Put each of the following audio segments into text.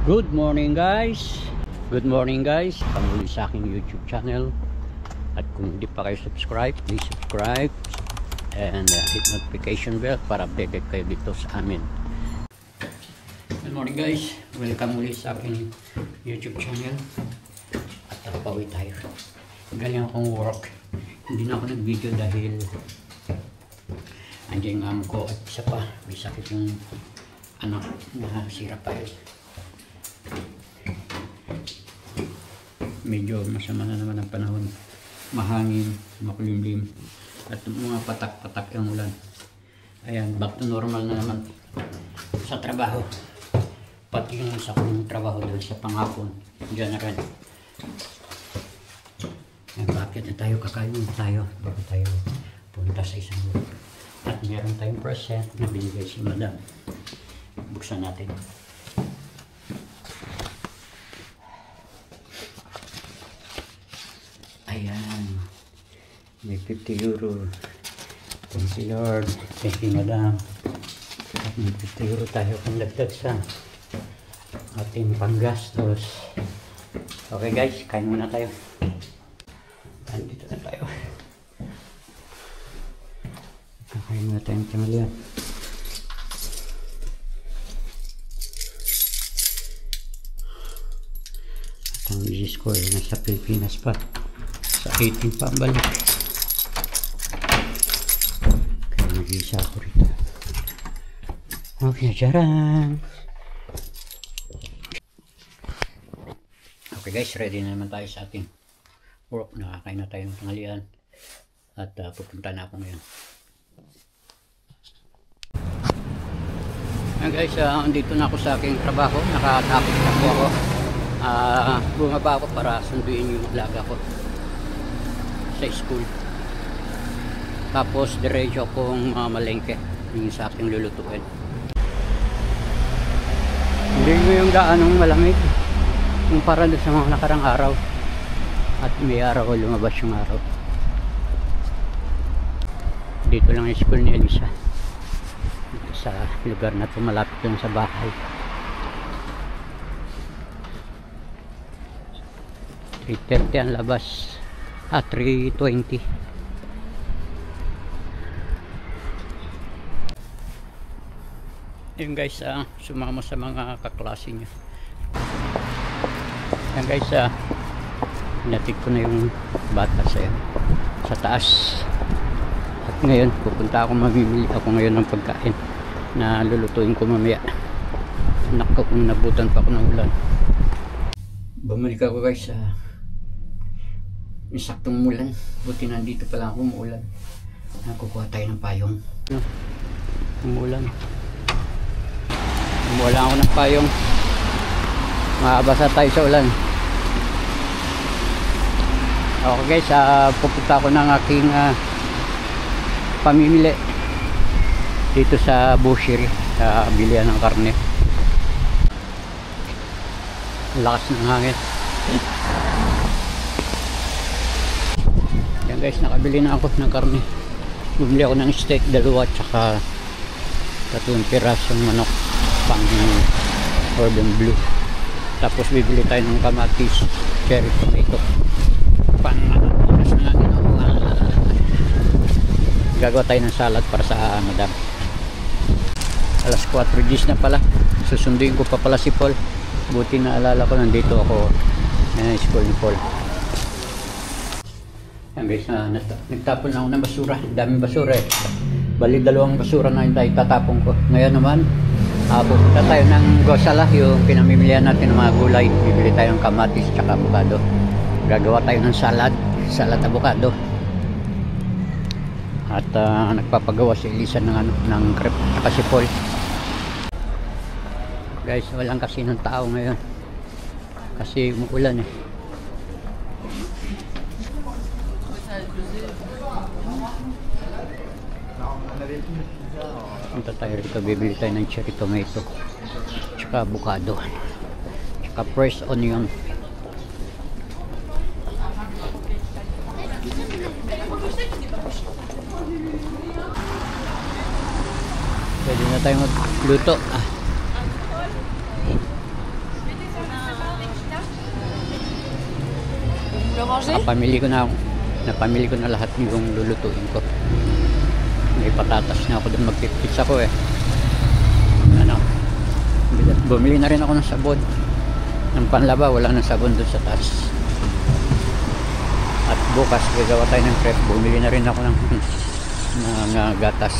Good morning guys. Good morning guys. Pamuli sa aking YouTube channel. At kung hindi pa kayo subscribe, please subscribe and hit notification bell para updated kayo dito sa amin. Good morning guys. Welcome ulit sa aking YouTube channel. At tapawi tayo. Galing akong work. Hindi na ako nag-video dahil andiyan ang ko at isa pa may sakit yung anak na si Rafael. Medyo masama na naman ang panahon, mahangin, makulimlim at mga patak-patak ang ulan. Ayan, back to normal na naman sa trabaho, pati yung sa kong trabaho doon sa panghapon dyan na rin. Bakit na tayo, kakain na tayo bago tayo punta sa isang lugar. At meron tayong present na binigay si Madam. Buksan natin. Ayan, may 50 euro. Thank you Lord, thank you Madam. At may 50 euro tayo kung dagdag sa ating panggastos. Okay guys, kain muna tayo. Andito na tayo. Kakain muna tayong tanghalian. At ang misis ko ay nasa Pilipinas pa. Sa 18 pa ang balik. Kaya mag-isa ako rito. Okay, charan! Okay guys, ready na naman tayo sa ating work. Nakakain na tayo ng tanghalian. At pupunta na ako ngayon. Ayan guys, andito na ako sa aking trabaho. Nakatapos na po ako. Bumaba ako para sunduin yung alaga ko sa school. Tapos diretso akong malengke yung sa aking lulutuin. Hindi ko yung gaanong malamig yung para doon sa mga nakarang araw. At may araw lumabas yung araw. Dito lang yung school ni Elisa. Dito sa lugar na ito, malapit lang sa bahay. 3:30 ang labas. 3:20. Yun guys, sumama sa mga kaklase nyo. Yan guys, natik ko na yung bata sa taas. At ngayon pupunta ako, mamimili ako ngayon ng pagkain na lulutuin ko mamaya. Naku, kung nabutan pa ako ng ulan. Bumalik ako guys sa may saktong umulan. Buti nandito pala ako, umuulan. Nakukuha tayo ng payong. Umuulan. Umuulan ako ng payong. Makabasa tayo sa ulan. Okay guys, pupunta ako ng aking pamimili dito sa butchery, sa bilihan ng karne. Lakas ng hangin. Yan guys, nakabili na ako ng karne. Bumili ako ng steak, 2 tsaka 3 pirasong manok pang cordon bleu. Tapos bibili tayo ng kamatis, cherry tomato pang gagawa tayo ng salad para sa Madam. Alas 4:10 na pala. Susunduin ko pa pala si Paul. Buti na alala ko, nandito ako school ni Paul. Yan guys, nagtapon na ako ng basura. Daming basura eh. Bali 2 basura na yung tatapon ko. Ngayon naman pupunta tayo ng Gosala, yung pinamimilihan natin ng mga gulay. Bibili tayo ng kamatis tsaka avocado. Gagawa tayo ng salad avocado. At nagpapagawa si Elisa ng crepe tsaka si Paul. Guys, walang kasi ng tao ngayon kasi umuulan eh. Punta tayo rito, bibili tayo ng cherry tomato tsaka avocado tsaka fresh onion. Pwede na tayo magluto. veux manger? Napamili ko na lahat yung lulutuin ko. May patatas na ako doon, magpipizza ko eh. Ano, bumili na rin ako ng sabon. Ng panlaba, wala nang sabon doon sa taas. At bukas, gagawa tayo ng crepe. Bumili na rin ako ng gatas.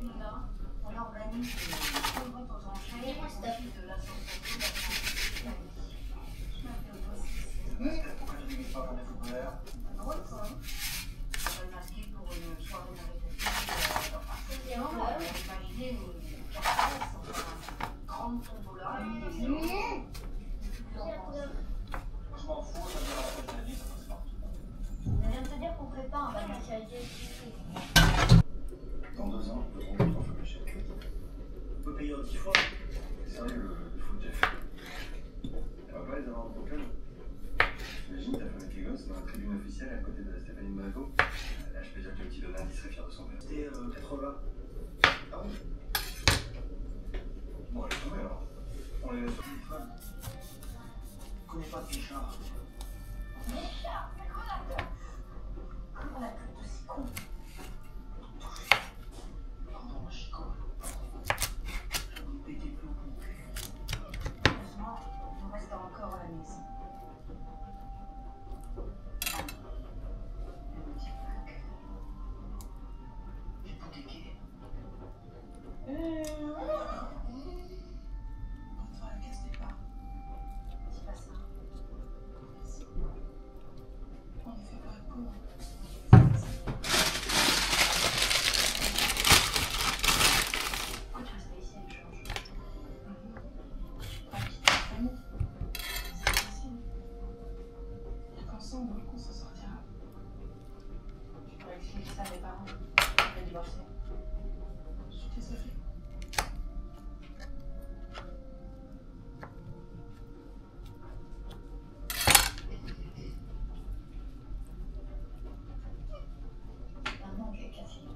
On organise une vente aux enchères au profit de l'association. Pourquoi tu n'utilises pas pour les footballeurs? Drôle quand même. On va le masquer pour une soirée de réception. C'est on va imaginer une carcasse, enfin, une grande tombola. Je m'en fous, ça me fait la fête de la vie, ça passe partout. On vient de te dire qu'on prépare un bagage à idée. Dans 2 ans, je peux prendre 3 fois le chèque. On peut payer en 10 fois. Sérieux, le foot, Jeff. Elle va pas les avoir au club. T'imagines, ta femme avec les gosses dans la tribune officielle à côté de Stéphanie de Monaco. Là, je peux dire que le petit Donald, il serait fier de son père. C'était 80. Ah bon? Bon, elle est tombée alors. On les laisse sur le téléphone. Je connais pas de Pichard. Richard, c'est quoi la tête? Comment la tête de si con? Pardon, Chico. Je vais vous péter plus au bout. Heureusement, il nous reste encore à la maison. Le petit Franck. Hypothéqué. Bonne soirée, casse-les pas. Dis pas ça. On ne fait pas le coup. Pourquoi tu restes pas ici avec Georges? Pas quitter la famille. C'est difficile. Il n'y a qu'ensemble qu'on s'en sortira. Tu pourrais expliquer ça à mes parents. Je vais divorcer. Je suis désolée. Maman qui est cassée.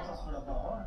Ça sera la parole.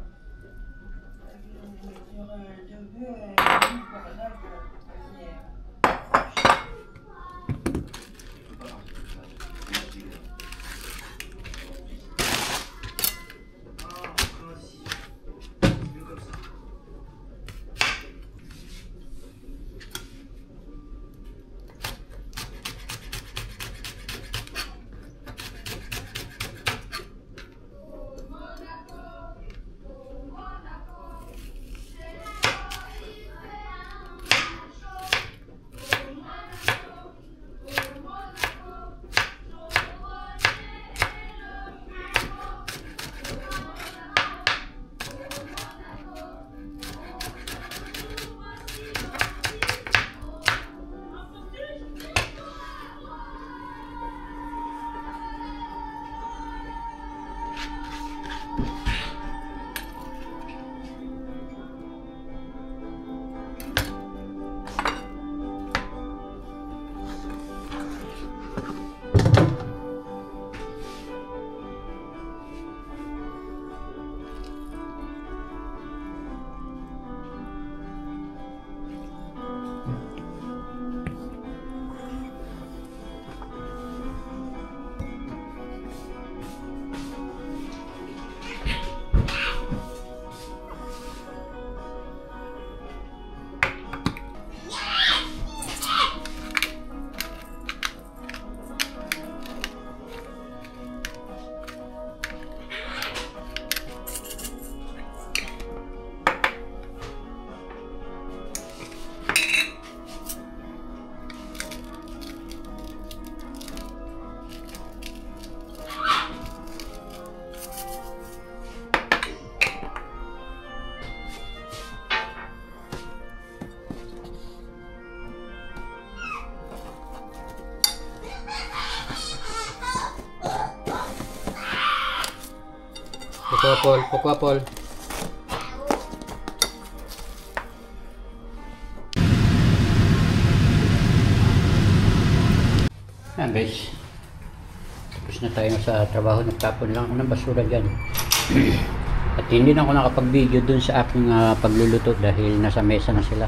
Pourquoi Paul? Ayan guys, tapos na tayo sa trabaho. Nagtapon lang ako ng basura dyan. At hindi na ako nakapag-video dun sa aking pagluluto dahil nasa mesa na sila.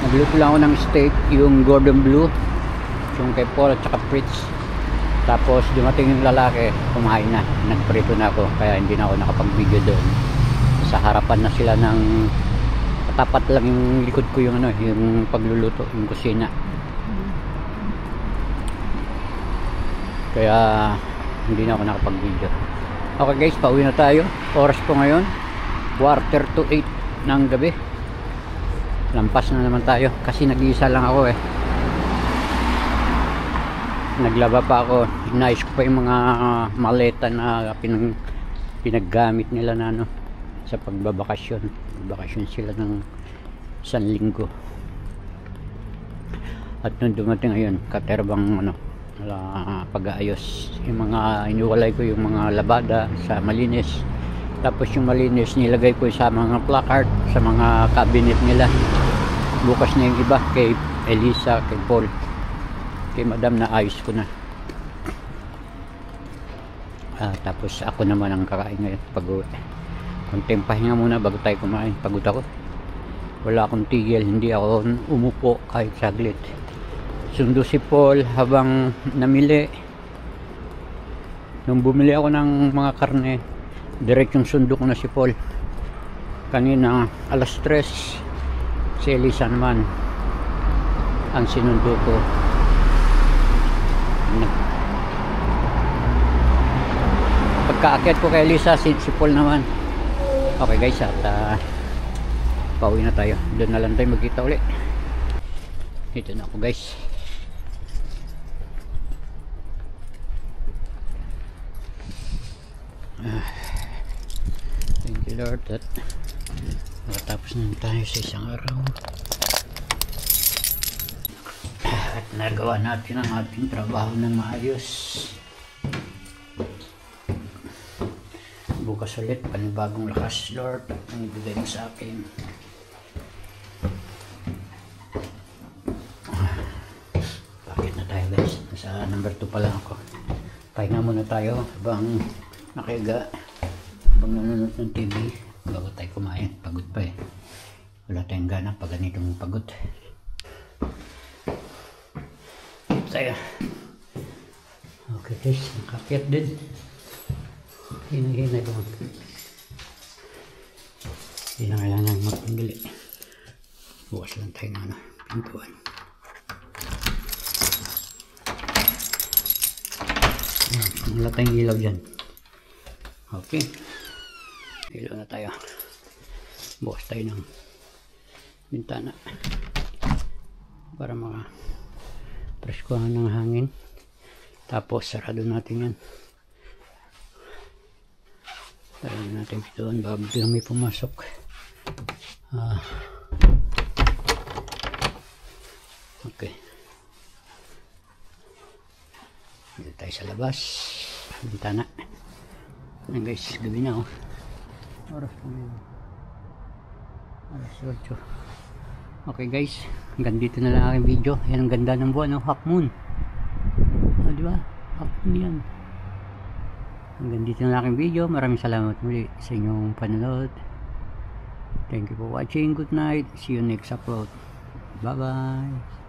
Nagluto lang ako ng steak, yung Gordon Blue, yung kay Paul at saka Fritz. Tapos dumating yung lalaki, kumain na, nagprito na ako, kaya hindi na ako nakapag-video doon. Sa harapan na sila ng tapat lang yung likod ko yung ano, yung pagluluto, yung kusina. Kaya hindi na ako nakapag-video. Okay guys, pauwi na tayo. Oras po ngayon 7:45 ng gabi. Lampas na naman tayo kasi nag-iisa lang ako eh. Naglaba pa ako, inayos ko pa yung mga maleta na pinaggamit nila na ano, sa pagbabakasyon. Bakasyon sila ng 1 linggo. At nung dumating ngayon, katerbang ano, pag-aayos. Yung mga iniwalay ko yung mga labada sa malinis. Tapos yung malinis nilagay ko sa mga placard, sa mga cabinet nila. Bukas na yung iba kay Elisa, kay Paul. Kay madam na ayos ko na. Tapos ako naman ang kakain ngayon pag-uwi. Konting pahinga muna bago tayo kumain. Pagod ako. Wala akong tigil, hindi ako umupo kahit saglit. Sundo si Paul habang namili. Nung bumili ako ng mga karne, direct yung sundo ko na si Paul. Kanina alas 3, si Elisa naman ang sinundo ko. Pagkaakyat ko kay Elisa, si Paul naman. Okay guys, at pauwi na tayo. Doon na lang tayo magkita ulit. Ito na ako guys. Thank you Lord at nakatapos na tayo sa isang araw. At nagawa natin ang ating trabaho ng maayos. Bukas ulit, panibagong lakas Lord ang ibigay mo sa akin. Bakit na tayo guys? Nasa number 2 pa lang ako. Pahinga muna tayo habang nakiga, habang nanonood ng TV bago tayo kumain. Pagod pa eh, wala tayong gana pag ganitong pagod. Tayo. Okay guys, nakakyat din. Hinay-hinay lang. Hindi na kailangan magpanggali. Bukas lang tayo na pintuan. Wala tayong ilaw dyan. Okay. Ilaw na tayo. Bukas tayo ng bintana para maka-preskuhan ng hangin. Tapos sarado natin yan. Sarado natin doon bago biglang may pumasok. Okay. Dito tayo sa labas. Bintana. Ayan guys, gabi na oh. Oras po ngayon. Alas 8. Okay guys, hanggang dito na lang aking video. Yan ang ganda ng buwan, half moon. Diba? Half moon yan. Hanggang dito na lang aking video. Maraming salamat muli sa inyong panonood. Thank you for watching. Good night. See you next upload. Bye bye.